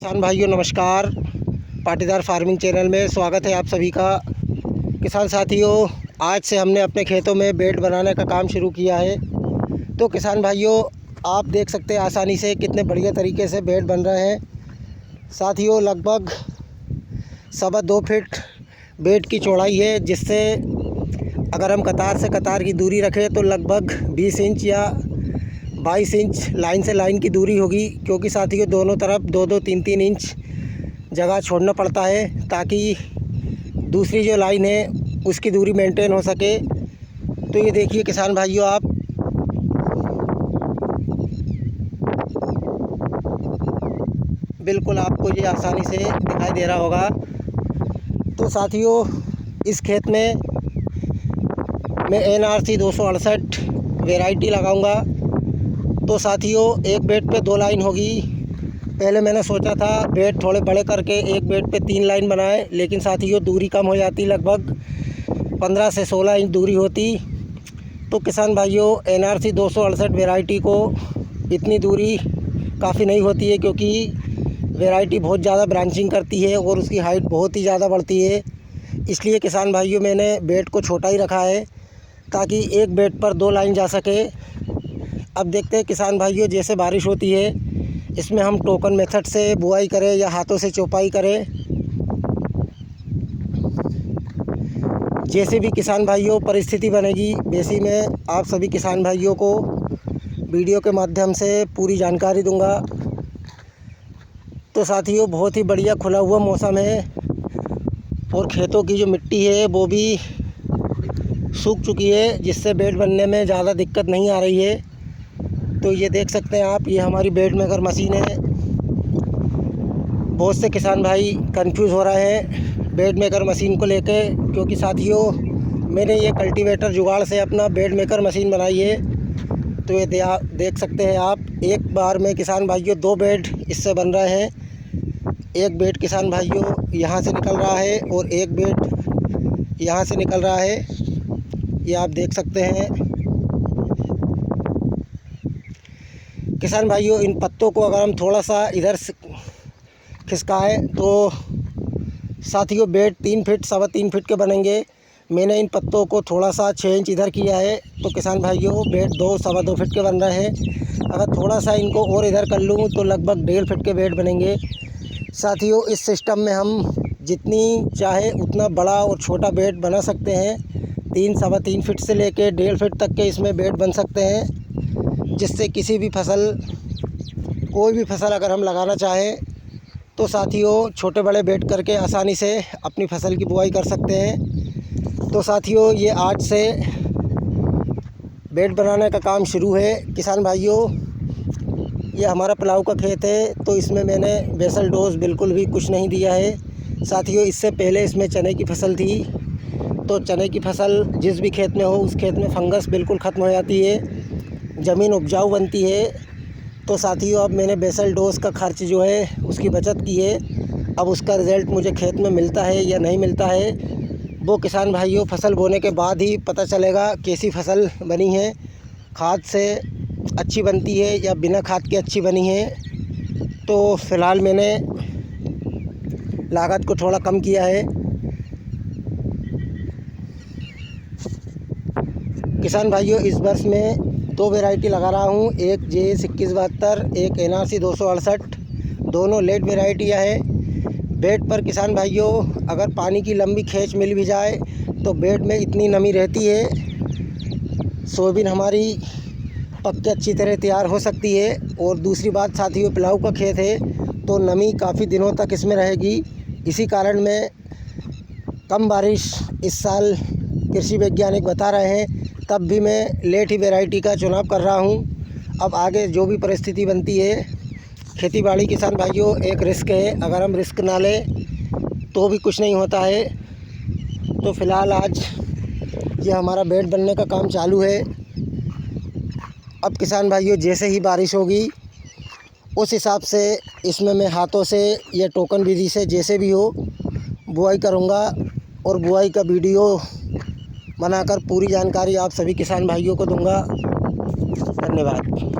किसान भाइयों नमस्कार। पाटीदार फार्मिंग चैनल में स्वागत है आप सभी का। किसान साथियों, आज से हमने अपने खेतों में बेड बनाने का काम शुरू किया है। तो किसान भाइयों, आप देख सकते हैं आसानी से कितने बढ़िया तरीके से बेड बन रहे हैं। साथियों, लगभग 2.25 फीट बेड की चौड़ाई है, जिससे अगर हम कतार से कतार की दूरी रखें तो लगभग 20 इंच या 22 इंच लाइन से लाइन की दूरी होगी, क्योंकि साथियों दोनों तरफ 2-2, 3-3 इंच जगह छोड़ना पड़ता है ताकि दूसरी जो लाइन है उसकी दूरी मेंटेन हो सके। तो ये देखिए किसान भाइयों, आप बिल्कुल आपको ये आसानी से दिखाई दे रहा होगा। तो साथियों, इस खेत में मैं NRC 268 वैरायटी लगाऊंगा। तो साथियों, एक बेड पे 2 लाइन होगी। पहले मैंने सोचा था बेड थोड़े बड़े करके एक बेड पे 3 लाइन बनाए, लेकिन साथियों दूरी कम हो जाती, लगभग 15 से 16 इंच दूरी होती। तो किसान भाइयों, NRC 268 वैरायटी को इतनी दूरी काफ़ी नहीं होती है, क्योंकि वैरायटी बहुत ज़्यादा ब्रांचिंग करती है और उसकी हाइट बहुत ही ज़्यादा बढ़ती है। इसलिए किसान भाइयों मैंने बेड को छोटा ही रखा है ताकि एक बेड पर 2 लाइन जा सके। अब देखते हैं किसान भाइयों, जैसे बारिश होती है इसमें हम टोकन मेथड से बुआई करें या हाथों से चौपाई करें, जैसे भी किसान भाइयों परिस्थिति बनेगी, वैसे मैं आप सभी किसान भाइयों को वीडियो के माध्यम से पूरी जानकारी दूंगा। तो साथियों, बहुत ही बढ़िया खुला हुआ मौसम है और खेतों की जो मिट्टी है वो भी सूख चुकी है, जिससे बेड बनने में ज़्यादा दिक्कत नहीं आ रही है। तो ये देख सकते हैं आप, ये हमारी बेड मेकर मशीन है। बहुत से किसान भाई कंफ्यूज हो रहे हैं बेड मेकर मशीन को लेके, क्योंकि साथियों मैंने ये कल्टीवेटर जुगाड़ से अपना बेड मेकर मशीन बनाई है। तो ये देख सकते हैं आप, एक बार में किसान भाइयों 2 बेड इससे बन रहे हैं। एक बेड किसान भाइयों यहाँ से निकल रहा है और एक बेड यहाँ से निकल रहा है, ये आप देख सकते हैं। किसान भाइयों, इन पत्तों को अगर हम थोड़ा सा इधर से खिसकाएँ तो साथियों बेड 3 फीट 3.25 फीट के बनेंगे। मैंने इन पत्तों को थोड़ा सा 6 इंच इधर किया है, तो किसान भाइयों बेड 2-2.25 फीट के बन रहे हैं। अगर थोड़ा सा इनको और इधर कर लूँ तो लगभग 1.5 फीट के बेड बनेंगे। साथियों, इस सिस्टम में हम जितनी चाहे उतना बड़ा और छोटा बेड बना सकते हैं। 3-3.25 फीट से लेके 1.5 फीट तक के इसमें बेड बन सकते हैं, जिससे किसी भी फसल, कोई भी फसल अगर हम लगाना चाहें तो साथियों छोटे बड़े बेड करके आसानी से अपनी फसल की बुआई कर सकते हैं। तो साथियों, ये आज से बेड बनाने का काम शुरू है। किसान भाइयों, ये हमारा पुलाव का खेत है, तो इसमें मैंने बेसल डोज़ बिल्कुल भी कुछ नहीं दिया है। साथियों, इससे पहले इसमें चने की फसल थी, तो चने की फसल जिस भी खेत में हो उस खेत में फंगस बिल्कुल ख़त्म हो जाती है, ज़मीन उपजाऊ बनती है। तो साथियों, अब मैंने बेसल डोज़ का खर्च जो है उसकी बचत की है। अब उसका रिज़ल्ट मुझे खेत में मिलता है या नहीं मिलता है, वो किसान भाइयों फसल बोने के बाद ही पता चलेगा कैसी फसल बनी है, खाद से अच्छी बनती है या बिना खाद के अच्छी बनी है। तो फ़िलहाल मैंने लागत को थोड़ा कम किया है। किसान भाइयों, इस वर्ष में 2 वैरायटी लगा रहा हूँ, एक JS 2172, एक NRC 268, दोनों लेट वैरायटियाँ हैं। बेड पर किसान भाइयों अगर पानी की लंबी खींच मिल भी जाए तो बेड में इतनी नमी रहती है, सोयाबीन हमारी पक के अच्छी तरह तैयार हो सकती है। और दूसरी बात साथियों, पुलाव का खेत है तो नमी काफ़ी दिनों तक इसमें रहेगी। इसी कारण मैं कम बारिश इस साल कृषि वैज्ञानिक बता रहे हैं, तब भी मैं लेट ही वैरायटी का चुनाव कर रहा हूं। अब आगे जो भी परिस्थिति बनती है, खेती-बाड़ी किसान भाइयों एक रिस्क है, अगर हम रिस्क ना लें तो भी कुछ नहीं होता है। तो फ़िलहाल आज ये हमारा बेड बनने का काम चालू है। अब किसान भाइयों जैसे ही बारिश होगी उस हिसाब से इसमें मैं हाथों से या टोकन विधि से जैसे भी हो बुआई करूँगा, और बुआई का वीडियो बनाकर पूरी जानकारी आप सभी किसान भाइयों को दूंगा। धन्यवाद।